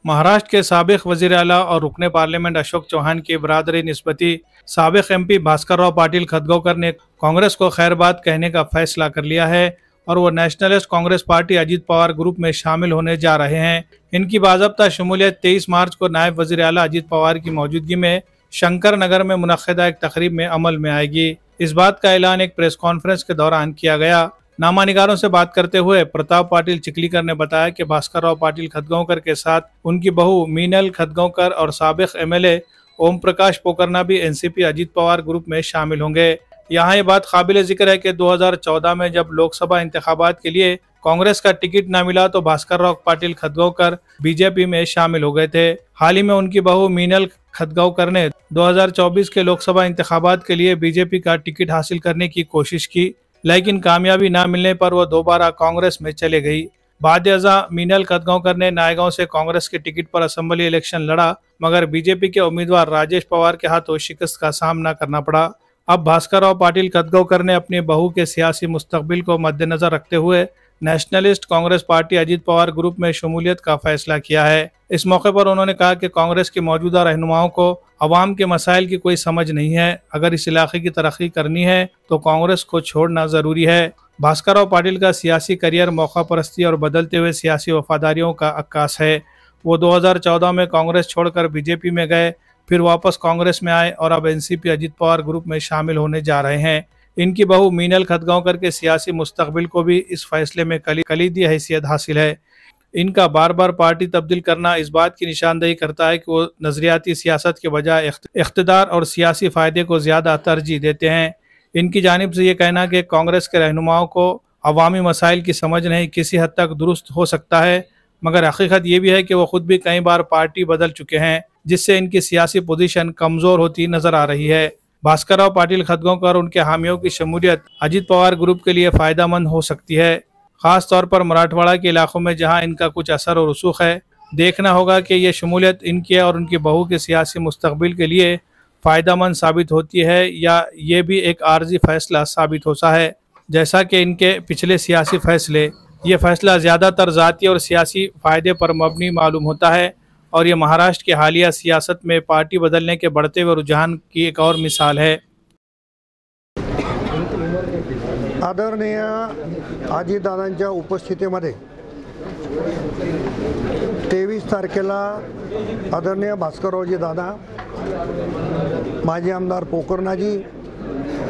महाराष्ट्र के साबिक वजीर आला और रुकने पार्लियामेंट अशोक चौहान की बरादरी निस्बती साबिक एमपी भास्कर राव पाटिल खतगांवकर ने कांग्रेस को खैरबाद कहने का फैसला कर लिया है और वो nationalist Congress party Ajit Pawar group में शामिल होने जा रहे हैं। इनकी बाज़ाब्ता शमूलियत 23 मार्च को नायब वजीर आला अजीत पवार की मौजूदगी में शंकर नगर में मुनक्किदा एक तकरीब में अमल में आएगी। इस बात का ऐलान एक प्रेस कॉन्फ्रेंस के दौरान किया गया। नामानिगारों से बात करते हुए प्रताप पाटिल चिखलीकर ने बताया कि भास्कर राव पाटिल खतगांवकर के साथ उनकी बहू मीनल खतगांवकर और साबिक एमएलए ओम प्रकाश पोकरना भी एनसीपी अजीत पवार ग्रुप में शामिल होंगे। यहाँ ये बात काबिल जिक्र है कि 2014 में जब लोकसभा इंतखाबात के लिए कांग्रेस का टिकट न मिला तो भास्कर राव पाटिल खतगांवकर बीजेपी में शामिल हो गए थे। हाल ही में उनकी बहू मीनल खतगांवकर ने 2024 के लोकसभा इंतखाबात के लिए बीजेपी का टिकट हासिल करने की कोशिश की, लेकिन कामयाबी न मिलने पर वो दोबारा कांग्रेस में चले गई। बाद मीनल खतगांवकर ने नायगांव से कांग्रेस के टिकट पर असेंबली इलेक्शन लड़ा, मगर बीजेपी के उम्मीदवार राजेश पवार के हाथों शिकस्त का सामना करना पड़ा। अब भास्कर राव पाटिल खतगांवकर ने अपनी बहू के सियासी मुस्तकबिल को मद्देनजर रखते हुए nationalist Congress party Ajit Pawar group में शमूलियत का फैसला किया है। इस मौके पर उन्होंने कहा कि कांग्रेस के मौजूदा रहनुमाओं को अवाम के मसाइल की कोई समझ नहीं है। अगर इस इलाके की तरक्की करनी है तो कांग्रेस को छोड़ना जरूरी है। भास्कर राव पाटिल का सियासी करियर मौका परस्ती और बदलते हुए सियासी वफादारियों का अक्कास है। वो 2014 में कांग्रेस छोड़कर बीजेपी में गए, फिर वापस कांग्रेस में आए और अब एनसीपी अजीत पवार ग्रुप में शामिल होने जा रहे हैं। इनकी बहू मीनल खतगांवकर के सियासी मुस्तकबिल को भी इस फैसले में कलीदी हैसियत हासिल है। इनका बार बार पार्टी तब्दील करना इस बात की निशानदेही करता है कि वो नजरियाती सियासत के बजाय इख्तिदार और सियासी फायदे को ज्यादा तरजीह देते हैं। इनकी जानिब से ये कहना कि कांग्रेस के रहनुमाओं को अवामी मसाइल की समझ नहीं किसी हद तक दुरुस्त हो सकता है, मगर हकीकत ये भी है कि वो खुद भी कई बार पार्टी बदल चुके हैं, जिससे इनकी सियासी पोजीशन कमजोर होती नजर आ रही है। भास्कर राव पाटिल खतगांवकर उनके हामियों की शमूलियत अजीत पवार ग्रुप के लिए फायदेमंद हो सकती है, खास तौर पर मराठवाड़ा के इलाकों में जहां इनका कुछ असर और रसूख है। देखना होगा कि ये शमूलियत इनके और उनकी बहू के सियासी मुस्तकबिल के लिए फ़ायदेमंद साबित होती है या ये भी एक आर्जी फैसला साबित होता है। जैसा कि इनके पिछले सियासी फैसले, ये फैसला ज़्यादातर ज़ाती और सियासी फ़ायदे पर मबनी मालूम होता है और ये महाराष्ट्र की हालिया सियासत में पार्टी बदलने के बढ़ते हुए रुझान की एक और मिसाल है। आदरणीय अजितदादांच्या उपस्थितीमध्ये 23 तारखेला आदरणीय भास्कररावजी दादा, माजी आमदार पोकरनाजी,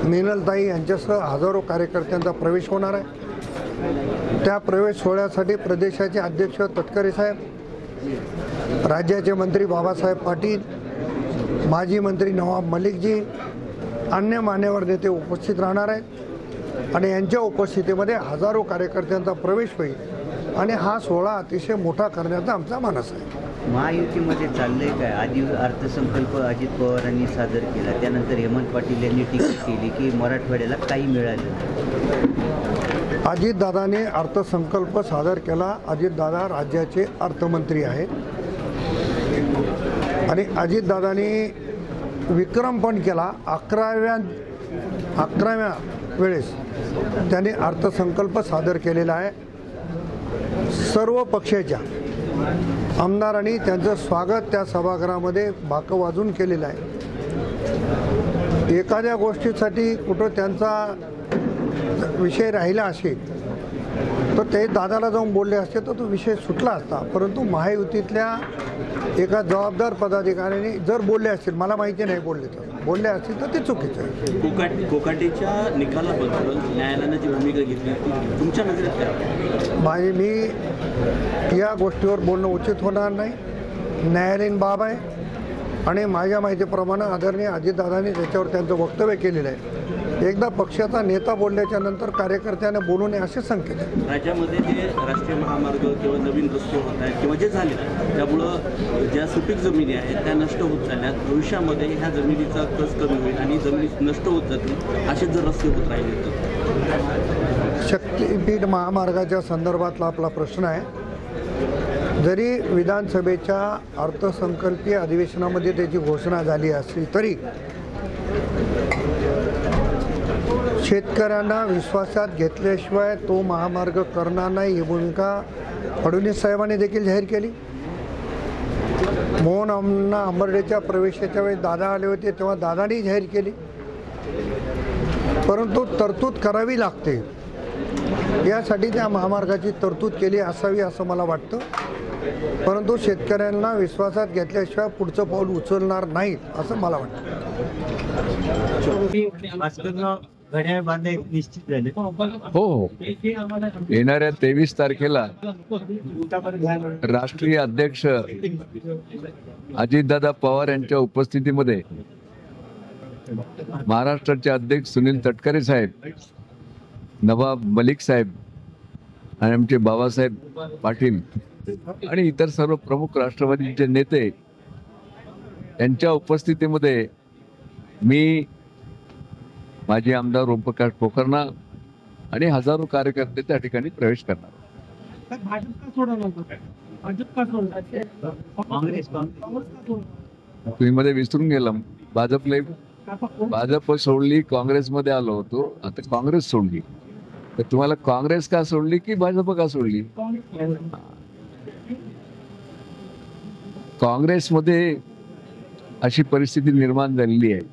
मीनलताई यांच्यासह हजारो कार्यकर्त्यांचा प्रवेश होणार आहे। त्या प्रवेश सोहळ्यासाठी प्रदेशाचे अध्यक्ष तटकरे साहेब, राज्याचे मंत्री बाबासाहेब पाटील, माजी मंत्री नवाब मलिकजी, अन्य मान्यवर नेते उपस्थित राहणार आहेत आणि यांच्या उपस्थितीमध्ये हजारो कार्यकर्त्यांचा प्रवेश होईल आणि हा सोहळा अतिशय मोठा करण्याचा आमचा मानस आहे। महायुतीमध्ये चाललंय काय? आधी अर्थसंकल्प अजित पवारांनी सादर केला, त्यानंतर हेमंत पाटील यांनी टीका केली की मराठवाड्याला काही मिळालं नाही। अजितदादांनी अर्थसंकल्प सादर केला। अजितदादा राज्याचे अर्थमंत्री आहेत आणि अजितदादांनी विक्रम पण केला। 11व्या वेळेस त्यांनी अर्थसंकल्प सादर केलेला आहे। सर्व पक्षाच्या आमदारांनी त्यांचं स्वागत त्या सभागृहामध्ये बाकं वाजून केलेलं आहे। एखाद्या गोष्टीसाठी कुठं त्यांचा विषय राहिला असेल तर ते दादाला जाऊन बोलले असते तर तो विषय सुटला असता, परंतु महायुतीतल्या एका जबाबदार पदाधिकाऱ्यांनी जर बोलले असतील, मला माहिती नाही बोलले असतील तर ते चुकीचं आहे। कोकाटेच्या निकालाबद्दल न्यायालयाने जी भूमिका घेतली तुमच्या नजरेत काय? मी या गोष्टीवर बोलणं उचित होणार नाही। न्यायालयीन बाब आहे आणि माझ्या माहितीप्रमाणे आदरणीय अजितदादांनी त्याच्यावर त्यांचं वक्तव्य केलेलं आहे। एकदा पक्षाचा नेता बोलल्याच्या नंतर कार्यकर्त्यांना बोलू नये असे संकेत आहेत। राज्यामध्ये जे राष्ट्रीय महामार्ग किंवा नवीन रस्ते होत आहेत किंवा जे झाले त्यामुळं ज्या सुपीक जमिनी आहेत त्या नष्ट होत चालल्यात, भविष्यामध्ये ह्या जमिनीचा कस कमी होईल आणि जमिनी नष्ट होत जातील असेच जर रस्ते होत राहिले तर? शक्तीपीठ महामार्गाच्या संदर्भातला आपला प्रश्न आहे। जरी विधानसभेच्या अर्थसंकल्पीय अधिवेशनामध्ये त्याची घोषणा झाली असली तरी शेतकऱ्यांना विश्वासात घेतल्याशिवाय तो महामार्ग करणार नाही ही भूमिका फडणवीस साहेबांनी देखील जाहीर केली। मोहन अण्णा हंबर्डेच्या प्रवेशाच्या वेळी दादा आले होते तेव्हा दादानी जाहीर केली, परंतु तरतूद करावी लागते, यासाठी त्या महामार्गाची तरतूद केली असावी असं मला वाटतं. परंतु शेतकऱ्यांना विश्वासात घेतल्याशिवाय पुढचं पाऊल उचलणार नाहीत असं मला वाटतं. घड्याळ बांधाय निश्चित झाले. हो, येणाऱ्या 23 तारखेला राष्ट्रीय अध्यक्ष अजितदादा पवार यांच्या उपस्थितीमध्ये महाराष्ट्राचे अध्यक्ष सुनील तटकरे साहेब, नवाब मलिक साहेब आणि आमचे बाबासाहेब पाटील आणि इतर सर्व प्रमुख राष्ट्रवादीचे नेते यांच्या उपस्थितीमध्ये मी, माजी आमदार ओमप्रकाश पोकर्णा आणि हजारो कार्यकर्ते त्या ठिकाणी प्रवेश करणार. तुम्ही मध्ये विसरून गेला, भाजप सोडली, काँग्रेसमध्ये आलो होतो, आता काँग्रेस सोडली. तर तुम्हाला काँग्रेस का सोडली की भाजप का सोडली? काँग्रेसमध्ये अशी परिस्थिती निर्माण झालेली आहे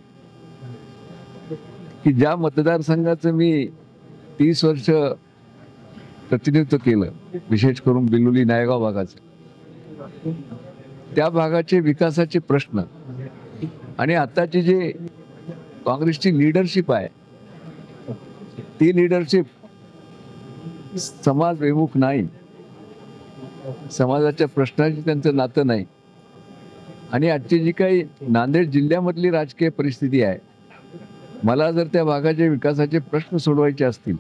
की ज्या मतदारसंघाचं मी 30 वर्ष प्रतिनिधित्व केलं, विशेष करून बिलोली नायगाव भागाचं, त्या भागाचे विकासाचे प्रश्न आणि आताची जे काँग्रेसची लीडरशिप आहे ती लीडरशिप समाजविमुख नाही, समाजाच्या प्रश्नाशी त्यांचं नातं नाही. आणि आजची जी काही नांदेड जिल्ह्यामधली राजकीय परिस्थिती आहे, मला जर त्या भागाचे विकासाचे प्रश्न सोडवायचे असतील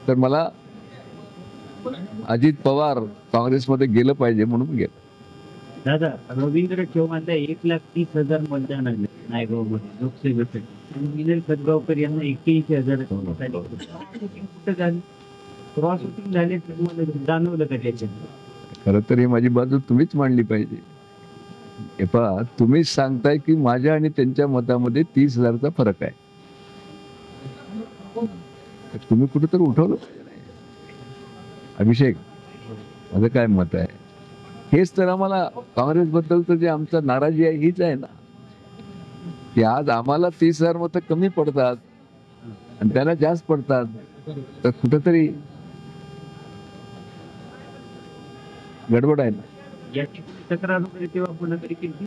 तर मला अजित पवार काँग्रेसमध्ये गेलं पाहिजे म्हणून गेलं. दादा, रवींद्र चव्हाणला 1,30,000 मतदान आले नायगावमध्ये लोकसभेसाठी. विनय खतगावकर यांना 81,000 कुठं झाले? क्रॉस वोटिंग झाले, तुम्हाला जाणवलं का त्याच्यात? खरं तर ही माझी बाजू तुम्हीच मांडली पाहिजे. हे पहा, तुम्हीच सांगताय की माझ्या आणि त्यांच्या मतामध्ये 30,000चा फरक आहे. तुम्ही कुठेतरी उठवलं पाहिजे. अभिषेक, माझं काय मत आहे हेच तर आम्हाला काँग्रेसबद्दलचं जे आमचं नाराजी आहे हीच आहे ना, की आज आम्हाला 30,000 मतं कमी पडतात आणि त्यांना जास्त पडतात. तर कुठेतरी गडबड आहे ना. याची तक्रार वगैरे तेव्हा कोणाकडे केली?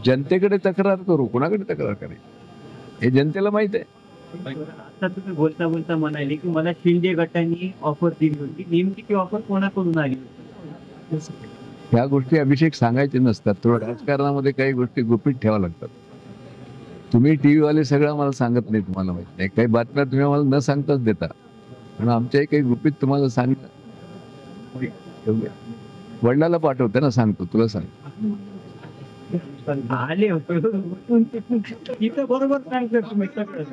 जनतेकडे तक्रार करू, कोणाकडे तक्रार करायची हे जनतेला माहित आहे. आता तुम्ही बोलता बोलता म्हणाले की मला शिंदे गटाने ऑफर दिली होती, नेमकी ती ऑफर कोणाकडून आली होती? ह्या गोष्टी अभिषेक सांगायचे नसतात. थोडं राजकारणामध्ये काही गोष्टी गुपित ठेवाव्या लागतात. तुम्ही टीव्ही वाले सगळं मला सांगत नाही, तुम्हाला माहित नाही. काही बातम्या तुम्ही मला न सांगताच देता, पण आमच्याही काही गुपित तुम्हाला सांगतात. वडिलाला पाठवते ना, सांगतो तुला सांग आले होते इथं बरोबर सांगतो तुम्ही सगळं.